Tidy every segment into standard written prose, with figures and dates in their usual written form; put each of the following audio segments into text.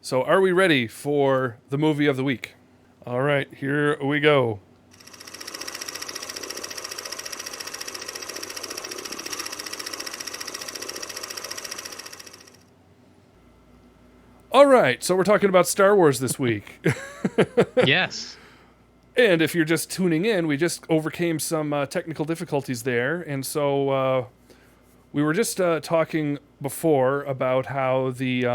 So, are we ready for the movie of the week? All right, here we go. All right, so we're talking about Star Wars this week. Yes. And if you're just tuning in, we just overcame some technical difficulties there. And so we were just talking before about how the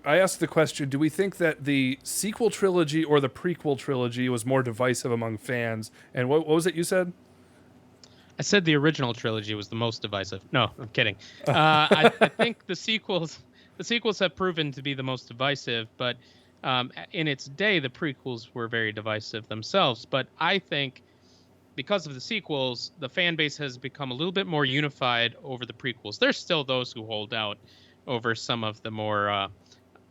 I asked the question, do we think that the sequel trilogy or the prequel trilogy was more divisive among fans? And what was it you said? I said the original trilogy was the most divisive. No, I'm kidding. I think the sequels have proven to be the most divisive, but in its day, the prequels were very divisive themselves. But I think because of the sequels, the fan base has become a little bit more unified over the prequels. There's still those who hold out over some of the more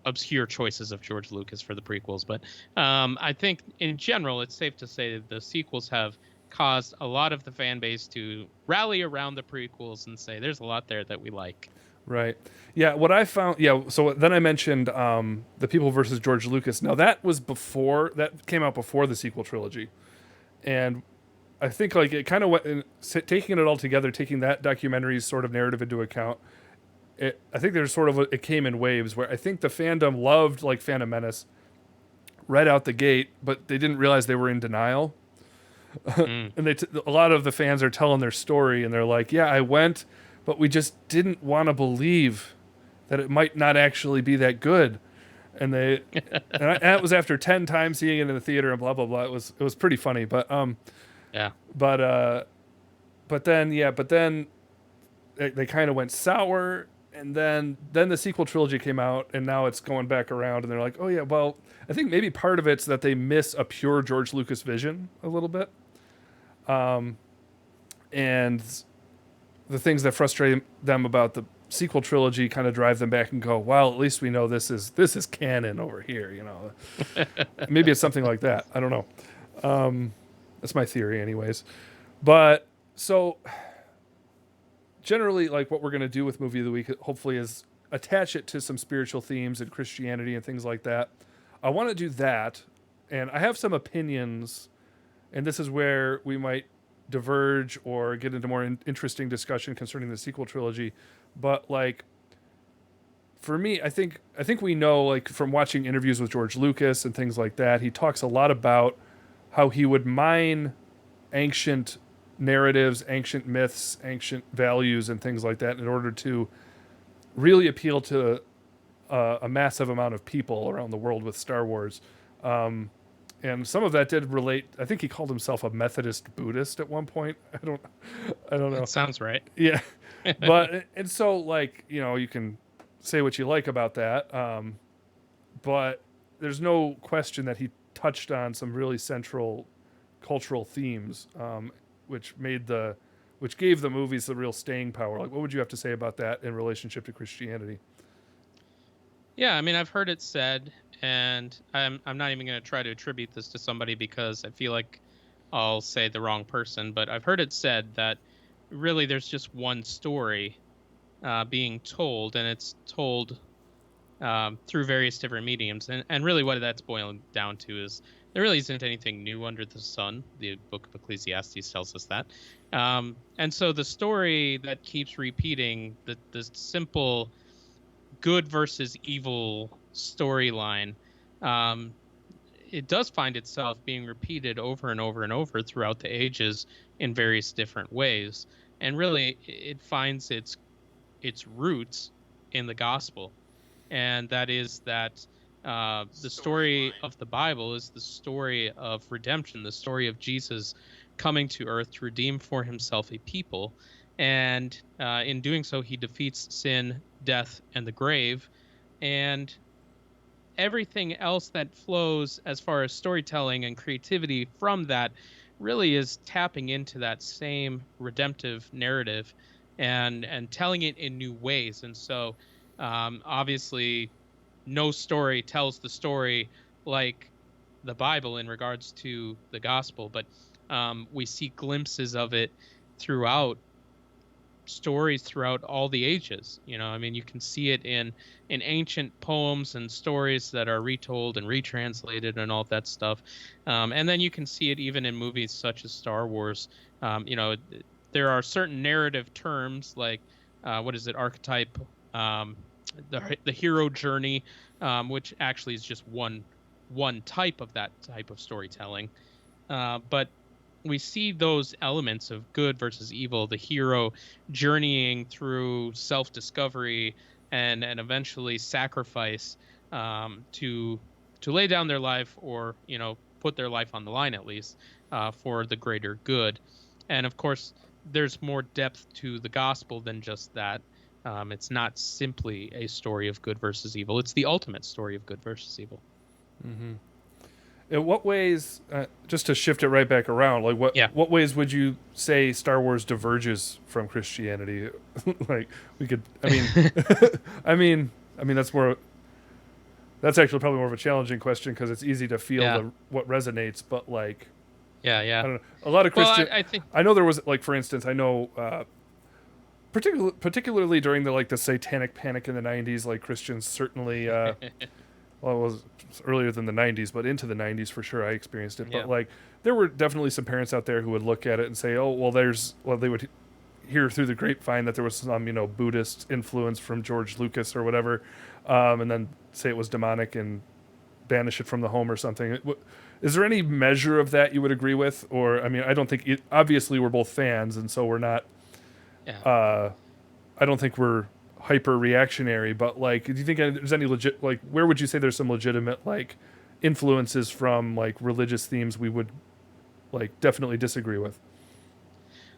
obscure choices of George Lucas for the prequels. But I think in general, it's safe to say that the sequels have caused a lot of the fan base to rally around the prequels and say there's a lot there that we like. Right. Yeah. What I found. Yeah. So then I mentioned the People versus George Lucas. Now that was before that came out before the sequel trilogy, and I think like it kind of went taking it all together, taking that documentary's sort of narrative into account. I think there's sort of it came in waves where I think the fandom loved like Phantom Menace right out the gate, but they didn't realize they were in denial. Mm. And a lot of the fans are telling their story, and they're like, "Yeah, I went, but we just didn't want to believe that it might not actually be that good." And that was after 10 times seeing it in the theater and blah blah blah. It was pretty funny, Yeah. but uh, but then they kind of went sour, and then the sequel trilogy came out, and now it's going back around, and they're like, "Oh yeah, well, I think maybe part of it's that they miss a pure George Lucas vision a little bit." And the things that frustrate them about the sequel trilogy kind of drive them back and go, well, at least we know this is canon over here, maybe it's something like that. I don't know. That's my theory anyways. But so generally, like, what we're going to do with movie of the week hopefully is attach it to some spiritual themes and Christianity and things like that. I want to do that, and I have some opinions, and this is where we might diverge or get into more interesting discussion concerning the sequel trilogy. But like, for me, I think we know, like, from watching interviews with George Lucas and things like that, he talks a lot about how he would mine ancient narratives, ancient myths, ancient values, and things like that in order to really appeal to a massive amount of people around the world with Star Wars. Um, and some of that did relate. I think he called himself a Methodist Buddhist at one point. I don't know. That sounds right. Yeah, but and so, like, you can say what you like about that, but there's no question that he touched on some really central cultural themes, which gave the movies the real staying power. Like, what would you have to say about that in relationship to Christianity? Yeah, I mean, I've heard it said, and I'm not even going to try to attribute this to somebody because I feel like I'll say the wrong person, but I've heard it said that really there's just one story being told, and it's told through various different mediums. And really, what that's boiling down to is there really isn't anything new under the sun. The book of Ecclesiastes tells us that. And so the story that keeps repeating, the simple good versus evil storyline, um, it does find itself being repeated over and over and over throughout the ages in various different ways. And really, it finds its roots in the gospel, and that is that the story of the Bible is the story of redemption, the story of Jesus coming to earth to redeem for himself a people. And in doing so, he defeats sin, death, and the grave. And everything else that flows as far as storytelling and creativity from that really is tapping into that same redemptive narrative and telling it in new ways. And so obviously no story tells the story like the Bible in regards to the gospel, but we see glimpses of it throughout stories throughout all the ages. I mean, you can see it in ancient poems and stories that are retold and retranslated and all that stuff. And then you can see it even in movies such as Star Wars. There are certain narrative terms like what is it, archetype, um, the hero journey, which actually is just one type of that type of storytelling. But we see those elements of good versus evil, the hero journeying through self-discovery and eventually sacrifice, to lay down their life, or put their life on the line at least, for the greater good. And of course, there's more depth to the gospel than just that. It's not simply a story of good versus evil. It's the ultimate story of good versus evil. Mm-hmm. In what ways, just to shift it right back around, like Yeah. what ways would you say Star Wars diverges from Christianity? Like we could, I mean, that's actually probably more of a challenging question because it's easy to feel Yeah. what resonates, but like Yeah. I Yeah. don't know, a lot of Well, Christian. I think. I know there was like, for instance, I know particularly during the Satanic Panic in the '90s, like Christians certainly. Well, it was earlier than the 90s, but into the 90s for sure I experienced it. Yeah. But like there were definitely some parents out there who would look at it and say, "Oh, well they would hear through the grapevine that there was some, Buddhist influence from George Lucas or whatever." And then say it was demonic and banish it from the home or something. Is there any measure of that you would agree with? Or I mean, I don't think obviously we're both fans and so we're not Yeah. I don't think we're hyper reactionary, but like, do you think there's any legit, like, where would you say there's some legitimate like influences from like religious themes we would like definitely disagree with?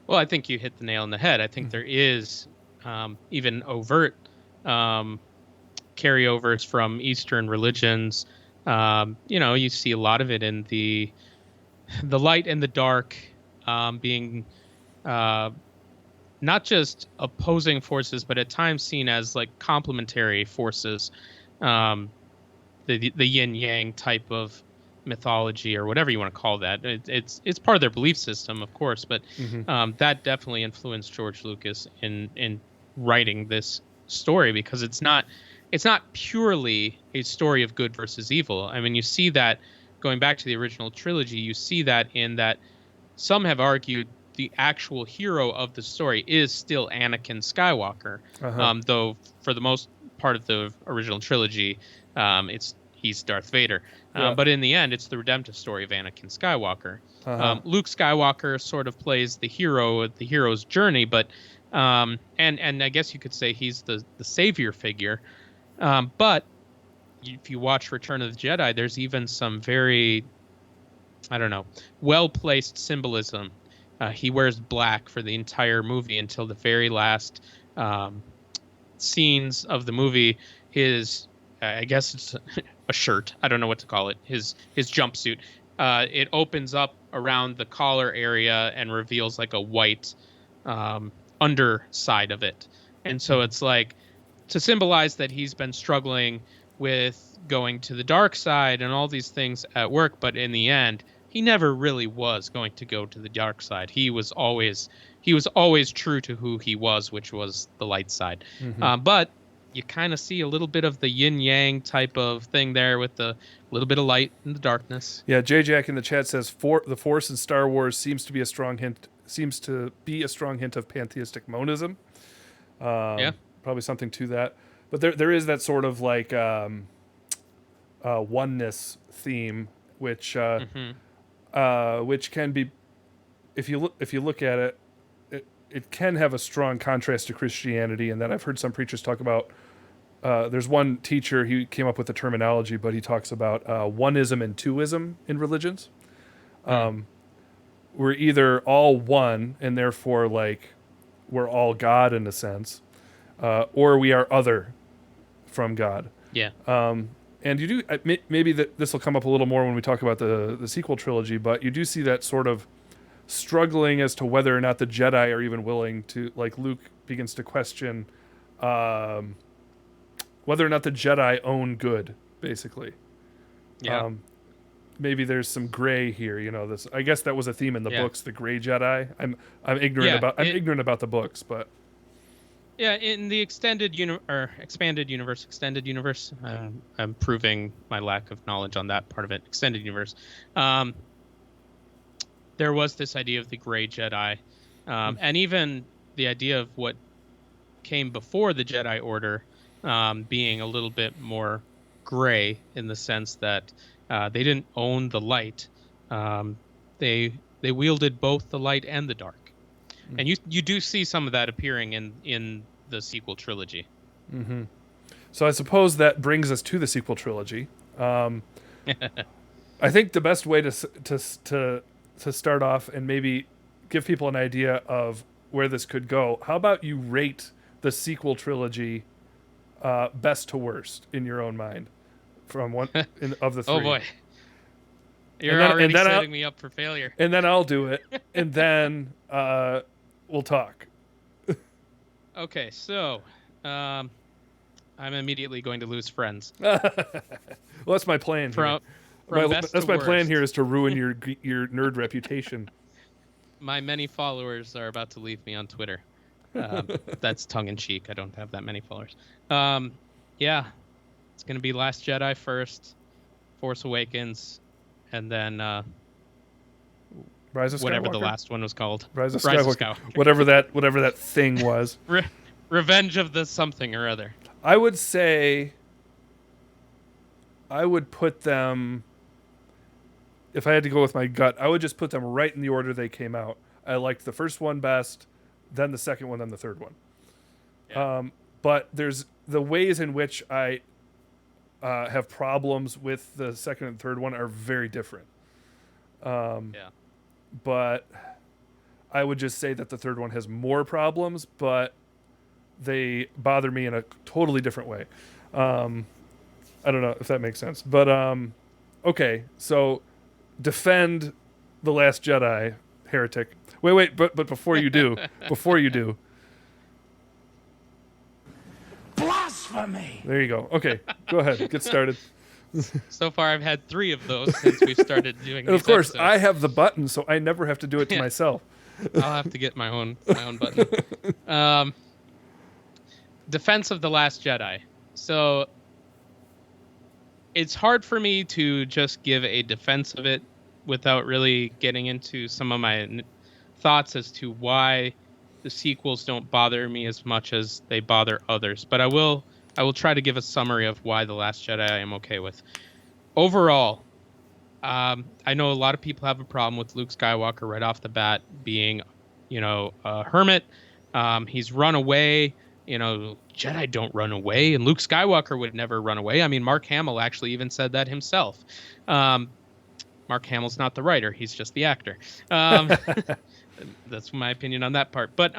Well, I think you hit the nail on the head. I think there is, even overt, um, carryovers from Eastern religions. You see a lot of it in the light and the dark, being, uh, not just opposing forces, but at times seen as like complementary forces. Um, the yin yang type of mythology, or whatever you want to call that. It's part of their belief system, of course, but Mm-hmm. that definitely influenced George Lucas in writing this story, because it's not purely a story of good versus evil. I mean, you see that going back to the original trilogy, you see that in that some have argued the actual hero of the story is still Anakin Skywalker, Uh-huh. though for the most part of the original trilogy, he's Darth Vader. Yeah. But in the end, it's the redemptive story of Anakin Skywalker. Uh-huh. Luke Skywalker sort of plays the hero's journey, but and I guess you could say he's the savior figure. But if you watch Return of the Jedi, there's even some very, I don't know, well placed symbolism. He wears black for the entire movie until the very last scenes of the movie. His, I guess it's a shirt. I don't know what to call it. His jumpsuit. It opens up around the collar area and reveals like a white underside of it, and so it's like to symbolize that he's been struggling with going to the dark side and all these things at work, but in the end, he never really was going to go to the dark side. He was always true to who he was, which was the light side. Mm-hmm. But you kind of see a little bit of the yin yang type of thing there, with the little bit of light and the darkness. Yeah, J Jack in the chat says the Force in Star Wars seems to be a strong hint of pantheistic monism. Yeah. Probably something to that. But there is that sort of like oneness theme, which can be, if you look at it, it can have a strong contrast to Christianity, and that I've heard some preachers talk about. There's one teacher, he came up with the terminology, but he talks about oneism and twoism in religions. We're either all one, and therefore like we're all God in a sense, or we are other from God. Yeah. And you do, maybe this will come up a little more when we talk about the sequel trilogy, but you do see that sort of struggling as to whether or not the Jedi are even willing to, like Luke begins to question whether or not the Jedi own good, basically. Yeah. Maybe there's some gray here, this, I guess that was a theme in the books, the Gray Jedi. I'm ignorant Yeah, about ignorant about the books, but Yeah, in the expanded universe. I'm proving my lack of knowledge on that part of it. Extended universe. Um, there was this idea of the Gray Jedi, and even the idea of what came before the Jedi Order, being a little bit more gray in the sense that they didn't own the light. Um, they wielded both the light and the dark, and you do see some of that appearing in the sequel trilogy. So I suppose that brings us to the sequel trilogy. Um, I think the best way to start off and maybe give people an idea of where this could go. How about you rate the sequel trilogy best to worst in your own mind from of the Oh three, boy, you're already setting me up for failure. and then I'll do it, and then we'll talk. Okay, so I'm immediately going to lose friends. Well, that's my plan here. From from best That's to my plan worst, here is to ruin your nerd reputation. my many followers are about to leave me on Twitter. That's tongue in cheek. I don't have that many followers. Yeah, it's gonna be Last Jedi first, Force Awakens, and then Rise of whatever Skywalker. the last one was called. Rise of Skywalker. Whatever that thing was. Revenge of the something or other. I would say I would put them, if I had to go with my gut, I would just put them right in the order they came out. I liked the first one best, then the second one, then the third one. Yeah. But there's the ways in which I have problems with the second and third one are very different. Yeah. But I would just say that the third one has more problems, but they bother me in a totally different way. I don't know if that makes sense. But okay, so defend The Last Jedi, heretic. Wait, but before you do, Blasphemy! there you go. Okay, go ahead, get started. So far, I've had 3 of those since we started doing. And of these course, episodes. I have the button, so I never have to do it to Yeah. myself. I'll have to get my own button. Defense of the Last Jedi. So it's hard for me to just give a defense of it without really getting into some of my thoughts as to why the sequels don't bother me as much as they bother others. But I will try to give a summary of why The Last Jedi I am okay with. Overall, I know a lot of people have a problem with Luke Skywalker right off the bat being, a hermit. He's run away. Jedi don't run away, and Luke Skywalker would never run away. I mean, Mark Hamill actually even said that himself. Mark Hamill's not the writer; he's just the actor. That's my opinion on that part. But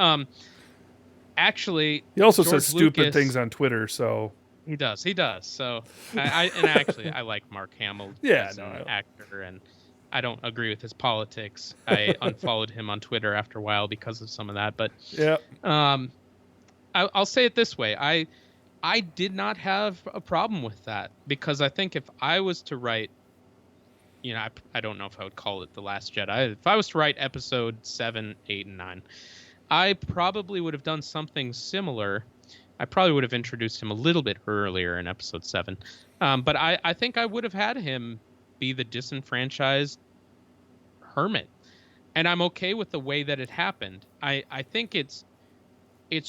actually, He also George says stupid Lucas, things on Twitter, so He does. So I like Mark Hamill Yeah, as no, an actor, and I don't agree with his politics. I unfollowed him on Twitter after a while because of some of that. But yeah. I'll say it this way: I did not have a problem with that, because I think if I was to write, I don't know if I would call it The Last Jedi. If I was to write episode 7, 8, and 9, I probably would have done something similar. I probably would have introduced him a little bit earlier in episode 7. But I think I would have had him be the disenfranchised hermit. And I'm okay with the way that it happened. I think it's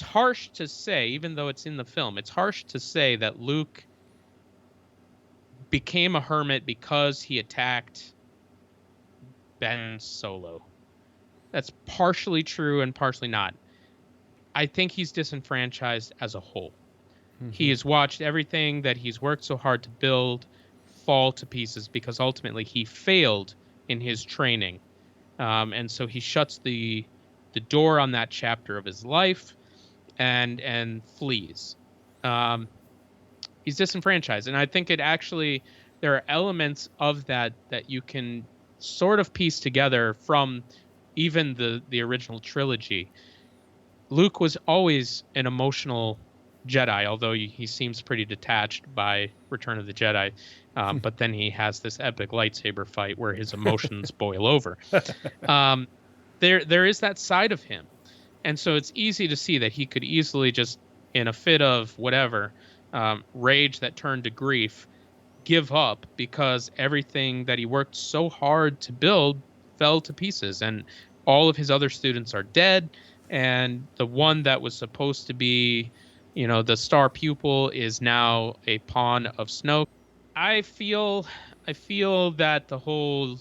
harsh to say, even though it's in the film, it's harsh to say that Luke became a hermit because he attacked Ben Solo. That's partially true and partially not. I think he's disenfranchised as a whole. Mm-hmm. He has watched everything that he's worked so hard to build fall to pieces because ultimately he failed in his training. And so he shuts the door on that chapter of his life and flees. He's disenfranchised. And I think it actually, there are elements of that you can sort of piece together from even the original trilogy. Luke was always an emotional Jedi, although he seems pretty detached by Return of the Jedi. But then he has this epic lightsaber fight where his emotions boil over. There is that side of him. And so it's easy to see that he could easily just, in a fit of whatever, rage that turned to grief, give up because everything that he worked so hard to build fell to pieces, and all of his other students are dead, and the one that was supposed to be, the star pupil is now a pawn of Snoke. I feel that the whole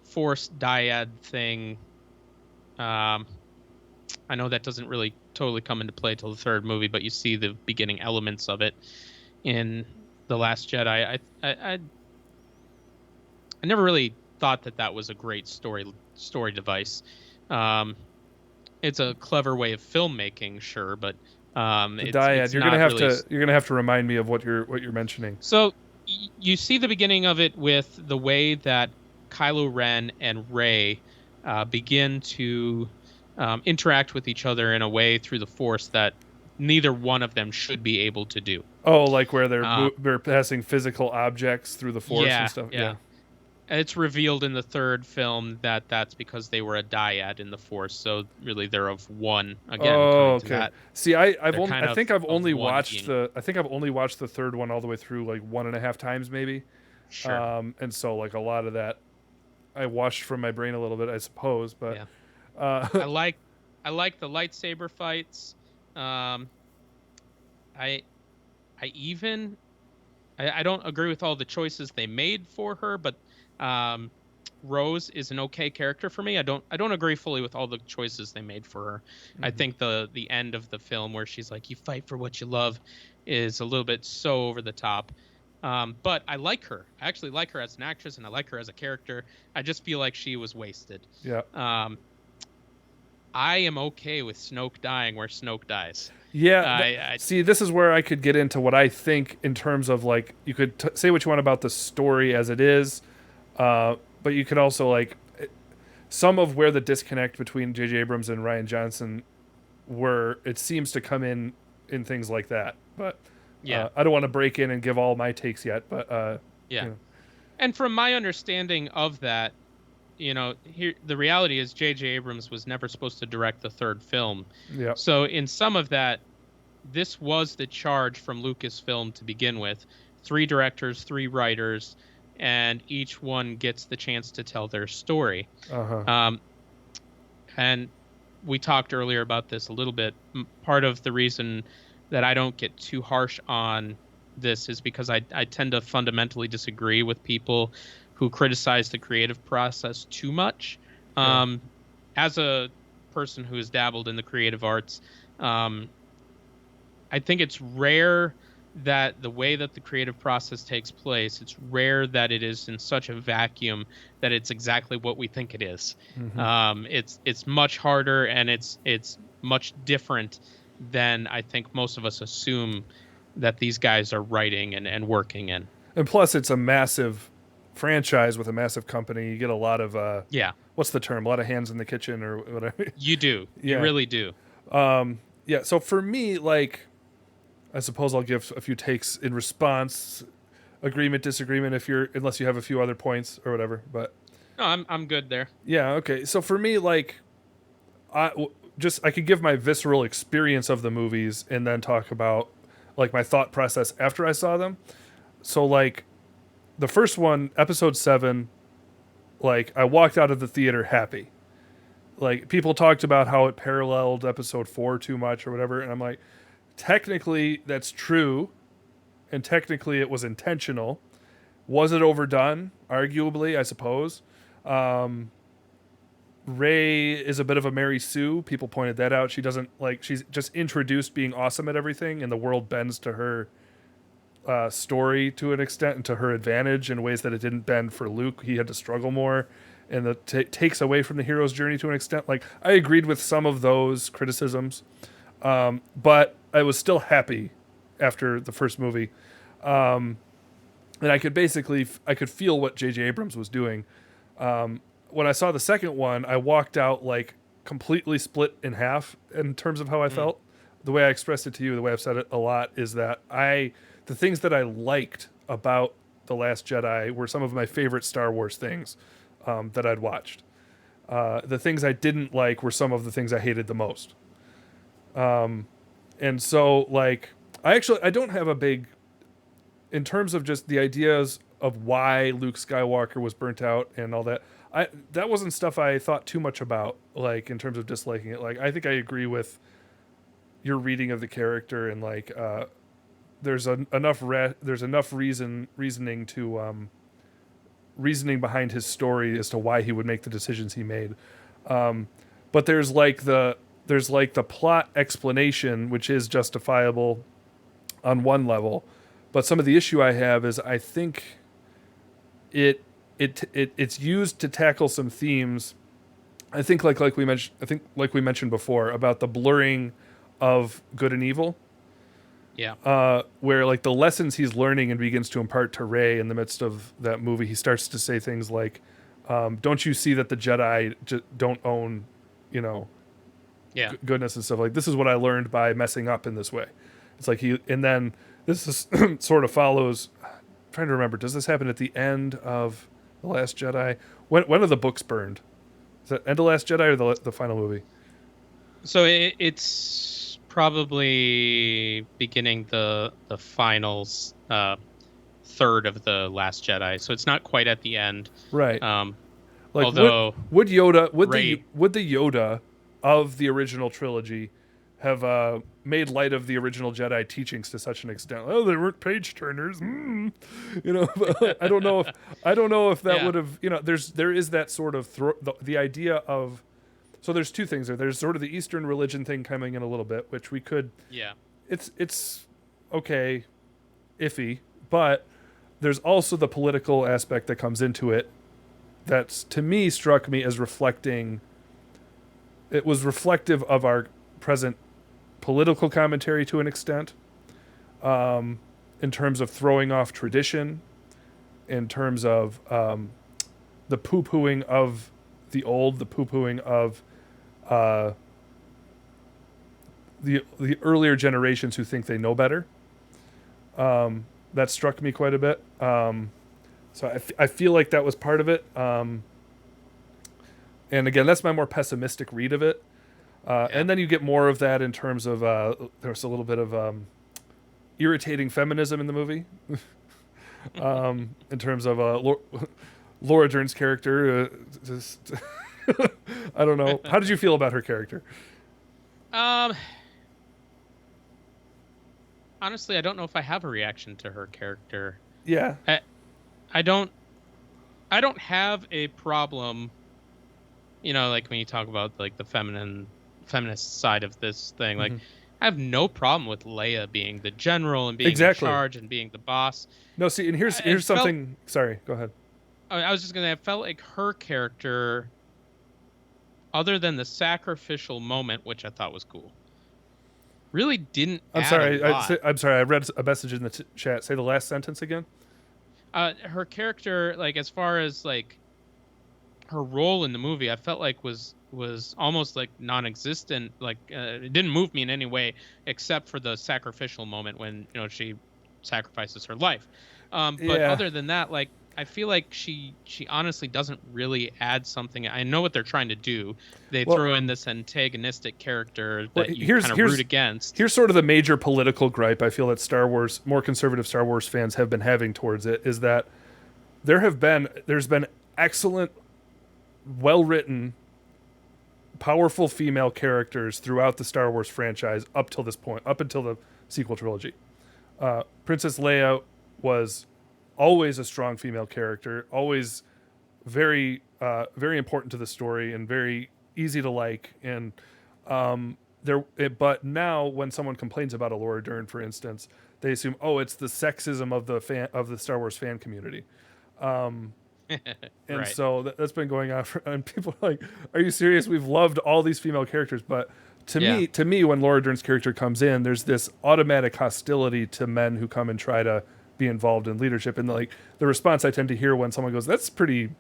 forced dyad thing, um I know that doesn't really totally come into play till the third movie, but you see the beginning elements of it in The Last Jedi. I never really thought that that was a great story device. Um, it's a clever way of filmmaking, sure, but The it's dyad. You're gonna not have really. to remind me of what you're mentioning. So you see the beginning of it with the way that Kylo Ren and Rey begin to interact with each other in a way through the Force that neither one of them should be able to do. Oh, like where Uh, they're passing physical objects through the force and yeah, stuff. yeah. Yeah. It's revealed in the third film that that's because they were a dyad in the Force, so really they're of one. Again, Oh, coming to okay. that, See, they're kind I think I've of only one watched being. the third one all the way through like one and a half times maybe. Sure. And so like a lot of that I washed from my brain a little bit, I suppose. But Yeah. uh, I like I like the lightsaber fights. Um, I I even I don't agree with all the choices they made for her, but um, Rose is an okay character for me. I don't agree fully with all the choices they made for her. I mhm. think the end of the film where she's like, "You fight for what you love," is a little bit so over the top. But I like her. I actually like her as an actress, and I like her as a character. I just feel like she was wasted. Yeah. Um, I am okay with Snoke dying where Snoke dies. Yeah, I see, this is where I could get into what I think in terms of like you could say what you want about the story as it is, but you could also like some of where the disconnect between J.J. Abrams and Ryan Johnson were. It seems to come in things like that, but yeah, I don't want to break in and give all my takes yet. But yeah. you know, And from my understanding of that, here the reality is J.J. Abrams was never supposed to direct the third film. yeah, So in some of that, this was the charge from Lucasfilm to begin with. 3 directors, 3 writers, and each one gets the chance to tell their story. uh huh, Um, and we talked earlier about this a little bit. Part of the reason that I don't get too harsh on this is because I tend to fundamentally disagree with people who criticize the creative process too much. yeah, Um, as a person who has dabbled in the creative arts, um, I think it's rare that the way that the creative process takes place, it's rare that it is in such a vacuum that it's exactly what we think it is. hmm It's much harder, and it's much different than I think most of us assume that these guys are writing and working in. and plus it's a massive franchise with a massive company. You get a lot of Yeah, what's the term? A lot of hands in the kitchen or whatever. you do. You Yeah. really do. Yeah, so for me, like, I suppose I'll give a few takes in response, agreement, disagreement, unless you have a few other points or whatever. But No, I'm good there. yeah, okay. So for me, like, I could give my visceral experience of the movies and then talk about like my thought process after I saw them. So like the first one, episode 7, like I walked out of the theater happy. Like people talked about how it paralleled episode 4 too much or whatever, and I'm like, technically that's true, and technically it was intentional. Was it overdone? Arguably, I suppose. Ray is a bit of a Mary Sue. People pointed that out. She doesn't like. She's just introduced being awesome at everything, and the world bends to her story to an extent and to her advantage in ways that it didn't bend for Luke. He had to struggle more, and that takes away from the hero's journey to an extent. Like I agreed with some of those criticisms, but I was still happy after the first movie, and I could feel what J.J. Abrams was doing. When I saw the second one, I walked out like completely split in half in terms of how I Mm, felt. The way I expressed it to you, the way I've said it a lot, is that the things that I liked about The Last Jedi were some of my favorite Star Wars things that I'd watched. The things I didn't like were some of the things I hated the most. And so, like, I don't have a big, in terms of just the ideas of why Luke Skywalker was burnt out and all that. That wasn't stuff I thought too much about, like in terms of disliking it. Like, I think I agree with your reading of the character, and like, there's enough reasoning to reasoning behind his story as to why he would make the decisions he made. But there's like the plot explanation, which is justifiable on one level, but some of the issue I have is I think it's used to tackle some themes. I think like we mentioned before about the blurring of good and evil. Yeah. Where like the lessons he's learning and begins to impart to Rey in the midst of that movie, he starts to say things like, "Don't you see that the Jedi don't own, you know, Yeah. goodness and stuff like this is what I learned by messing up in this way." It's like and then this is sort of follows. I'm trying to remember, does this happen at the end of the Last Jedi? When are the books burned? Is that end of Last Jedi or the final movie? So it's probably beginning the finals third of the Last Jedi. So it's not quite at the end. Right. Like, Although would Yoda Rey, would the Yoda of the original trilogy have made light of the original Jedi teachings to such an extent? Oh, they weren't page turners, you know. But I don't know if that Yeah. would have, you know. There is that sort of the idea of. So there's two things there. There's sort of the Eastern religion thing coming in a little bit, which we could. Yeah. It's okay, iffy, but there's also the political aspect that comes into it. That's, to me, struck me as reflecting. It was reflective of our present political commentary to an extent, in terms of throwing off tradition, in terms of the poo-pooing of the old, the poo-pooing of the earlier generations who think they know better. That struck me quite a bit. So I feel like that was part of it. And again, that's my more pessimistic read of it. And then you get more of that in terms of there's a little bit of irritating feminism in the movie. In terms of Laura Dern's character. I don't know. How did you feel about her character? Honestly, I don't know if I have a reaction to her character. Yeah. I don't have a problem, like when you talk about like the feminist side of this thing. Like, I have no problem with Leia being the general and being in charge and being the boss. No, see, and here's something. Sorry, go ahead. I was just gonna. I felt like her character, other than the sacrificial moment, which I thought was cool, really didn't. I'm sorry. I read a message in the chat. Say the last sentence again. Her character, like as far as like her role in the movie, I felt like was almost like non-existent. Like it didn't move me in any way except for the sacrificial moment when she sacrifices her life. But other than that, like I feel like she honestly doesn't really add something. I know what they're trying to do. They throw in this antagonistic character that you kind of root against. Here's sort of the major political gripe I feel that more conservative Star Wars fans have been having towards it, is that there's been excellent, well-written, powerful female characters throughout the Star Wars franchise up till this point, up until the sequel trilogy. Princess Leia was always a strong female character, always very very important to the story and very easy to like. And but now when someone complains about a Laura Dern, for instance, they assume, oh, it's the sexism of the Star Wars fan community. And right. So that's been going on and people are like, are you serious? We've loved all these female characters, but to me, when Laura Dern's character comes in, there's this automatic hostility to men who come and try to be involved in leadership. And like the response I tend to hear when someone goes, that's pretty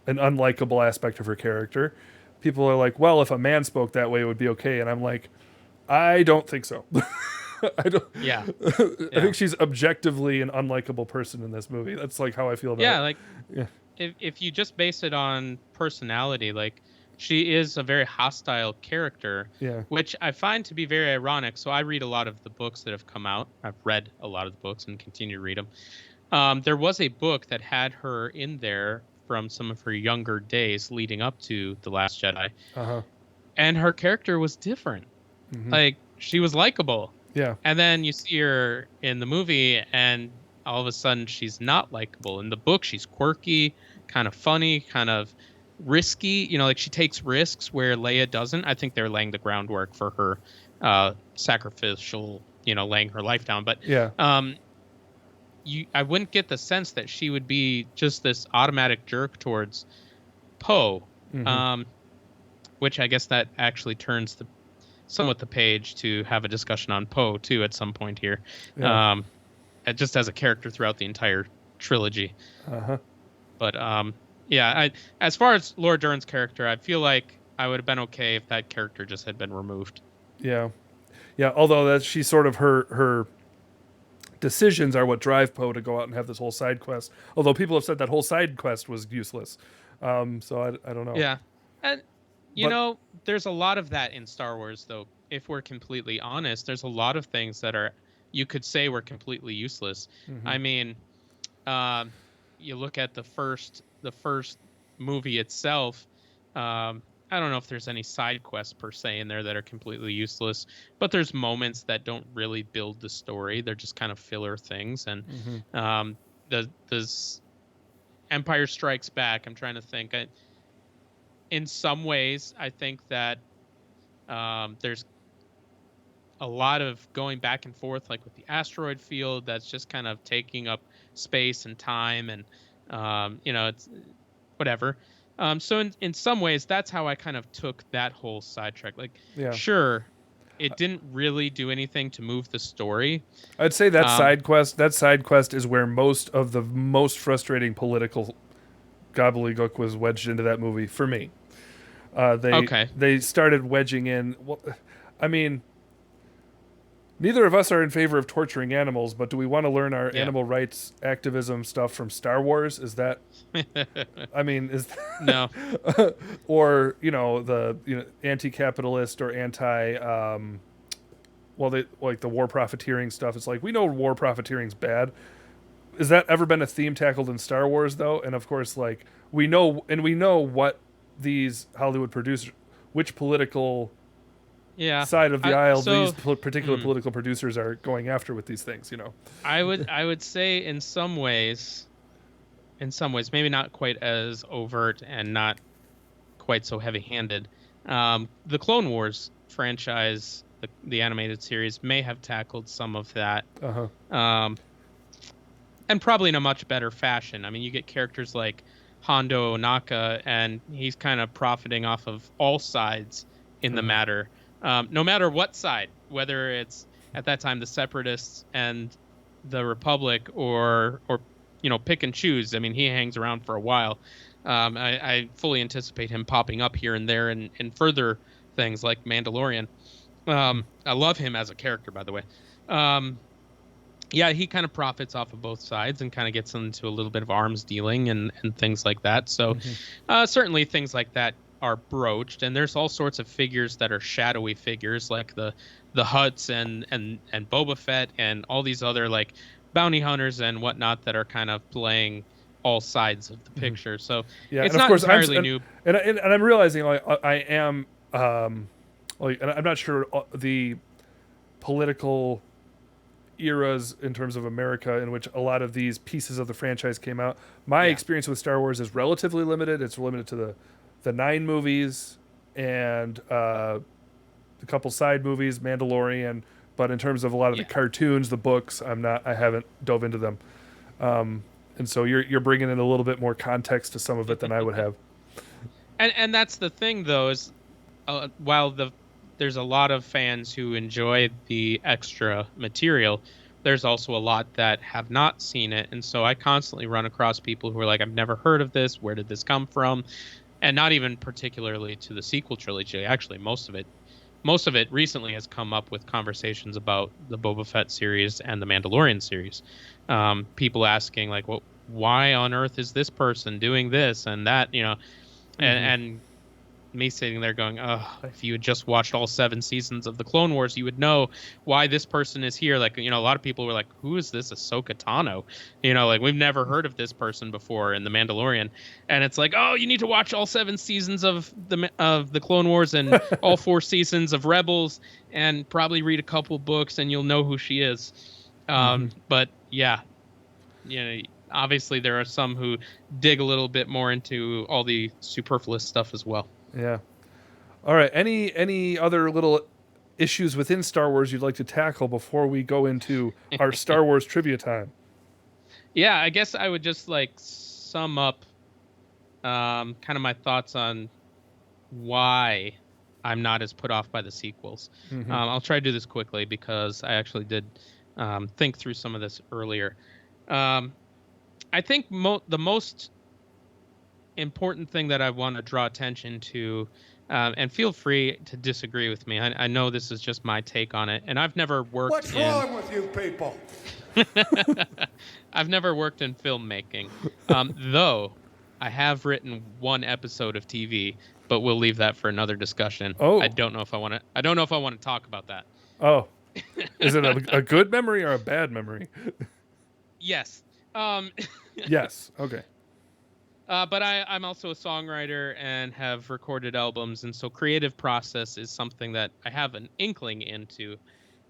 an unlikable aspect of her character, people are like, well, if a man spoke that way, it would be okay. And I'm like, I don't think so. I don't. Yeah. I think she's objectively an unlikable person in this movie. That's like how I feel about it. If you just base it on personality, like she is a very hostile character, Yeah. which I find to be very ironic. So I read a lot of the books that have come out. I've read a lot of the books and continue to read them. There was a book that had her in there from some of her younger days leading up to The Last Jedi, Uh-huh. and her character was different. Mm-hmm. Like, she was likable. Yeah. And then you see her in the movie, and all of a sudden she's not likable. In the book, she's quirky, kind of funny, kind of risky. You know, like she takes risks where Leia doesn't. I think they're laying the groundwork for her sacrificial, laying her life down. But Yeah. I wouldn't get the sense that she would be just this automatic jerk towards Poe. Mm-hmm. Which I guess that actually turns somewhat the page to have a discussion on Poe too at some point here. Yeah. Just as a character throughout the entire trilogy. Uh-huh. But yeah, as far as Laura Dern's character, I feel like I would have been okay if that character just had been removed. Yeah. Yeah, although that she's sort of her decisions are what drive Poe to go out and have this whole side quest. Although people have said that whole side quest was useless. So I don't know. Yeah. And But- there's a lot of that in Star Wars, though. If we're completely honest, there's a lot of things that you could say were completely useless. Mhm. I mean, you look at the first movie itself. I don't know if there's any side quests per se in there that are completely useless, but there's moments that don't really build the story. They're just kind of filler things. And Mhm. the Empire Strikes Back. I'm trying to think. In some ways, I think that there's a lot of going back and forth, like with the asteroid field, that's just kind of taking up space and time, and it's whatever. So in some ways, that's how I kind of took that whole sidetrack. Like, Yeah. sure, it didn't really do anything to move the story. I'd say that side quest is where most of the most frustrating political gobbledygook was wedged into that movie for me. They started wedging in. Well, I mean, neither of us are in favor of torturing animals, but do we want to learn our animal rights activism stuff from Star Wars? Is that? I mean, is no, or the anti-capitalist or anti. They like the war profiteering stuff. It's like we know war profiteering's bad. Has that ever been a theme tackled in Star Wars though? And of course, like we know what these Hollywood producers, which political side of the aisle these particular political producers are going after with these things. I would say in some ways, maybe not quite as overt and not quite so heavy-handed. The Clone Wars franchise, the animated series, may have tackled some of that. And probably in a much better fashion. I mean, you get characters like Hondo Ohnaka, and he's kind of profiting off of all sides in the matter. No matter what side, whether it's at that time the Separatists and the Republic, or pick and choose. I mean, he hangs around for a while. I fully anticipate him popping up here and there in further things like Mandalorian. I love him as a character, by the way. Yeah, he kind of profits off of both sides and kind of gets into a little bit of arms dealing and things like that. So certainly things like that are broached, and there's all sorts of figures that are shadowy figures, like the Hutts and Boba Fett and all these other like bounty hunters and whatnot that are kind of playing all sides of the picture. So it's not entirely new. And I'm realizing like I am and I'm not sure the political eras in terms of America in which a lot of these pieces of the franchise came out. My experience with Star Wars is relatively limited. It's limited to the 9 movies and a couple side movies, Mandalorian. But in terms of a lot of the cartoons, the books, I haven't dove into them. And so you're bringing in a little bit more context to some of it than I would have. And that's the thing, though, is while there's a lot of fans who enjoy the extra material, there's also a lot that have not seen it. And so I constantly run across people who are like, I've never heard of this. Where did this come from? And not even particularly to the sequel trilogy. Actually, most of it recently has come up with conversations about the Boba Fett series and the Mandalorian series. People asking like, well, why on earth is this person doing this and that, and me sitting there going, "Oh, if you had just watched all 7 seasons of the Clone Wars, you would know why this person is here." Like, a lot of people were like, "Who is this Ahsoka Tano?" Like we've never heard of this person before in The Mandalorian, and it's like, "Oh, you need to watch all 7 seasons of the Clone Wars and all 4 seasons of Rebels, and probably read a couple books, and you'll know who she is." But yeah, obviously there are some who dig a little bit more into all the superfluous stuff as well. Yeah. All right. Any other little issues within Star Wars you'd like to tackle before we go into our Star Wars trivia time? Yeah, I guess I would just like sum up kind of my thoughts on why I'm not as put off by the sequels. I'll try to do this quickly because I actually did think through some of this earlier. Um, I think the most important thing that I want to draw attention to, and feel free to disagree with me. I know this is just my take on it, and I've never worked What's wrong with you people? I've never worked in filmmaking, though I have written one episode of TV, but we'll leave that for another discussion. Oh. I don't know if I want to. I don't know if I want to talk about that. Oh. Is it a good memory or a bad memory? Yes. Yes. Okay. But I'm also a songwriter and have recorded albums, and so creative process is something that I have an inkling into.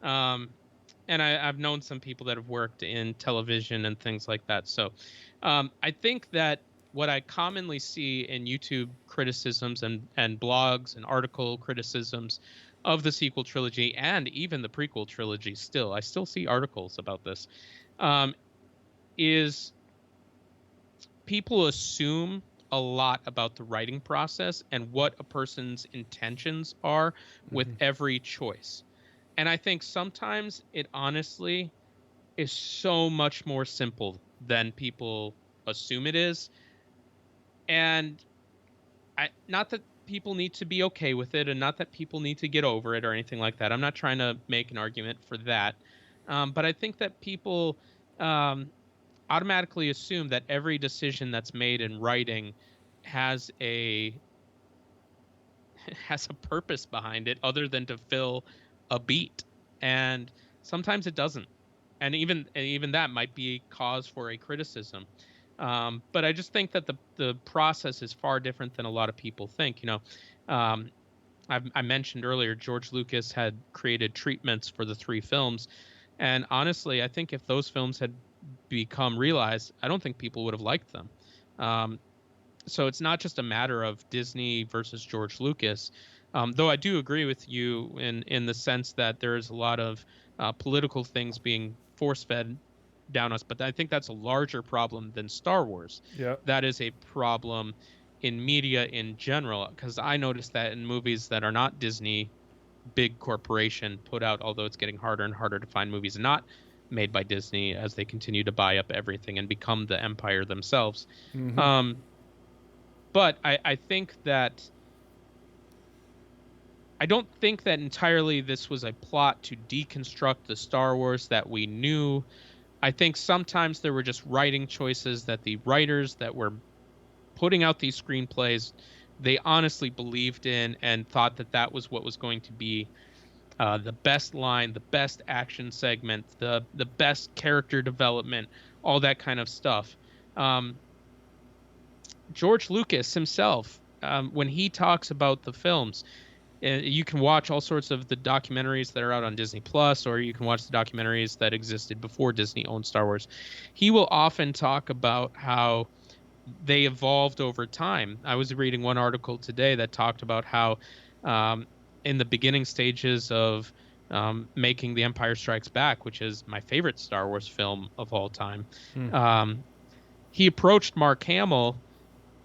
And I've known some people that have worked in television and things like that. So I think that what I commonly see in YouTube criticisms and blogs and article criticisms of the sequel trilogy and even the prequel trilogy I still see articles about this, is people assume a lot about the writing process and what a person's intentions are with every choice. And I think sometimes it honestly is so much more simple than people assume it is. And not that people need to be okay with it, and not that people need to get over it or anything like that. I'm not trying to make an argument for that. But I think that people automatically assume that every decision that's made in writing has a purpose behind it other than to fill a beat, and sometimes it doesn't, and even that might be cause for a criticism. But I just think that the process is far different than a lot of people think. I mentioned earlier George Lucas had created treatments for the 3 films, and honestly, I think if those films had become realized, I don't think people would have liked them. So it's not just a matter of Disney versus George Lucas, though I do agree with you in the sense that there is a lot of political things being force-fed down us. But I think that's a larger problem than Star Wars. Yeah. That is a problem in media in general, because I noticed that in movies that are not Disney, big corporation put out, although it's getting harder and harder to find movies not made by Disney as they continue to buy up everything and become the empire themselves. But I think that I don't think that entirely this was a plot to deconstruct the Star Wars that we knew. I think sometimes there were just writing choices that the writers that were putting out these screenplays, they honestly believed in and thought that that was what was going to be the best line, the best action segment, the best character development, all that kind of stuff. George Lucas himself, when he talks about the films, you can watch all sorts of the documentaries that are out on Disney Plus, or you can watch the documentaries that existed before Disney owned Star Wars. He will often talk about how they evolved over time. I was reading one article today that talked about how in the beginning stages of making The Empire Strikes Back, which is my favorite Star Wars film of all time, he approached Mark Hamill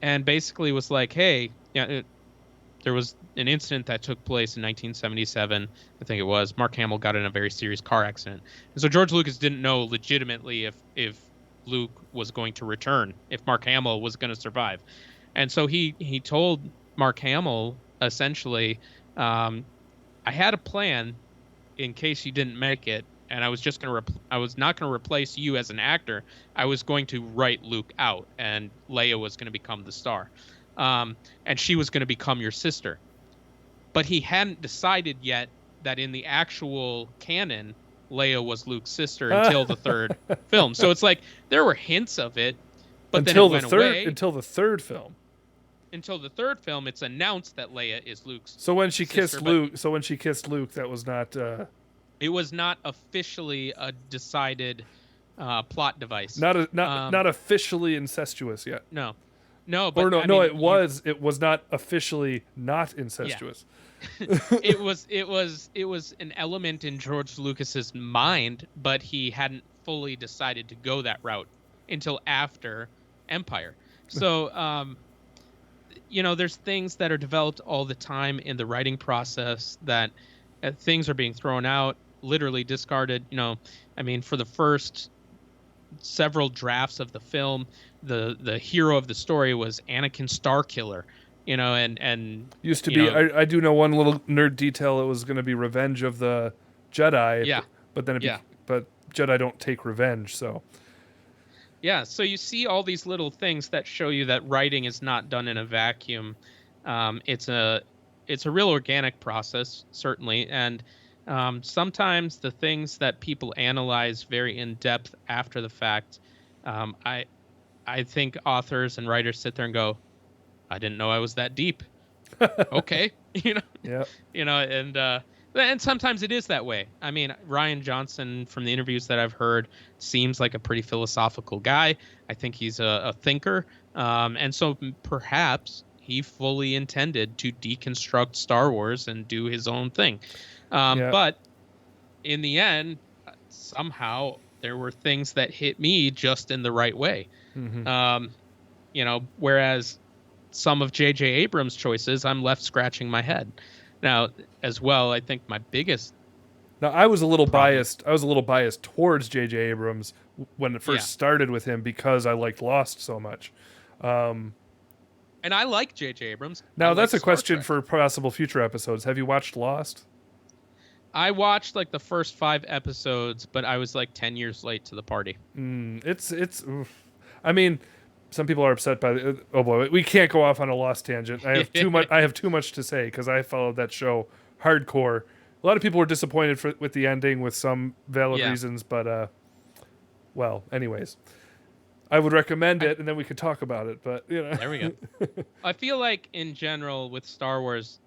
and basically was like, hey, there was an incident that took place in 1977, I think it was. Mark Hamill got in a very serious car accident. And so George Lucas didn't know legitimately if Luke was going to return, if Mark Hamill was going to survive. And so he told Mark Hamill, essentially, I had a plan in case you didn't make it, and I was just I was not going to replace you as an actor. I was going to write Luke out, and Leia was going to become the star. and she was going to become your sister. But he hadn't decided yet that in the actual canon, Leia was Luke's sister until the third film. So it's like there were hints of it, but then it went away. Until the third film. Until the third film, it's announced that Leia is Luke's. So when she sister, kissed Luke, that was not. It was not officially a decided plot device. Not officially incestuous yet. No, but it was not officially not incestuous. Yeah. it was an element in George Lucas's mind, but he hadn't fully decided to go that route until after Empire. So there's things that are developed all the time in the writing process that things are being thrown out, literally discarded. For the first several drafts of the film, the hero of the story was Anakin Starkiller, and used to be. I do know one little nerd detail. It was going to be Revenge of the Jedi. Yeah, but then but Jedi don't take revenge, so. Yeah, so you see all these little things that show you that writing is not done in a vacuum. It's a real organic process, certainly, and sometimes the things that people analyze very in depth after the fact, I think authors and writers sit there and go, "I didn't know I was that deep." Okay, Yeah. And sometimes it is that way. I mean, Ryan Johnson, from the interviews that I've heard, seems like a pretty philosophical guy. I think he's a thinker. And so perhaps he fully intended to deconstruct Star Wars and do his own thing. But in the end, somehow there were things that hit me just in the right way. Mm-hmm. Whereas some of J.J. Abrams' choices, I'm left scratching my head. Now, as well, I think my biggest. Now, I was a little biased. I was a little biased towards J.J. Abrams when it first started with him because I liked Lost so much. And I like J.J. Abrams. Now, that's a question for possible future episodes. Have you watched Lost? I watched like the first 5 episodes, but I was like 10 years late to the party. Oof. I mean, some people are upset by the. Oh boy, we can't go off on a Lost tangent. I have too much. I have too much to say because I followed that show hardcore. A lot of people were disappointed with the ending, with some valid reasons, but well, anyways, I would recommend it, and then we could talk about it. But there we go. I feel like in general with Star Wars,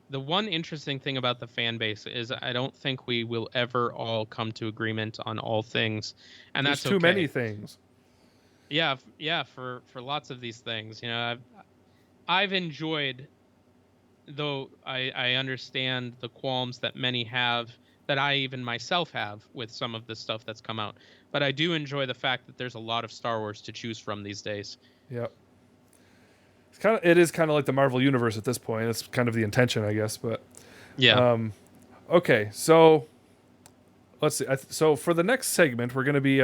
the one interesting thing about the fan base is I don't think we will ever all come to agreement on all things, and there's that's too many things. Yeah, for lots of these things, I've enjoyed, though I understand the qualms that many have, that I even myself have with some of the stuff that's come out. But I do enjoy the fact that there's a lot of Star Wars to choose from these days. Yep. It is kind of like the Marvel Universe at this point. It's kind of the intention, I guess. But yeah. Okay, so let's see. So for the next segment, we're going to be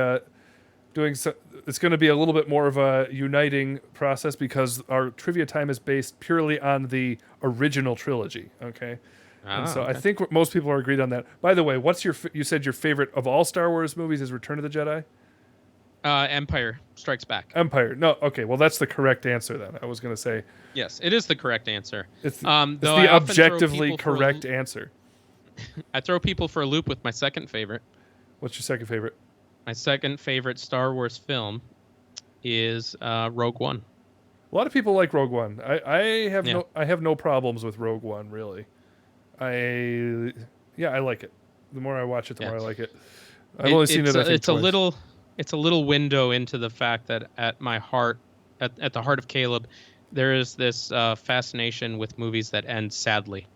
it's going to be a little bit more of a uniting process because our trivia time is based purely on the original trilogy. Okay. And so I think most people are agreed on that. By the way, you said your favorite of all Star Wars movies is Return of the Jedi? Empire Strikes Back. Empire. No, okay. Well, that's the correct answer then. I was going to say. Yes, it is the correct answer. It's the objectively correct answer. I throw people for a loop with my second favorite. What's your second favorite? My second favorite Star Wars film is Rogue One. A lot of people like Rogue One. I have no problems with Rogue One, really. I like it. The more I watch it, the more I like it. I've only seen it. I think twice. It's a little window into the fact that at my heart, at the heart of Caleb, there is this fascination with movies that end sadly.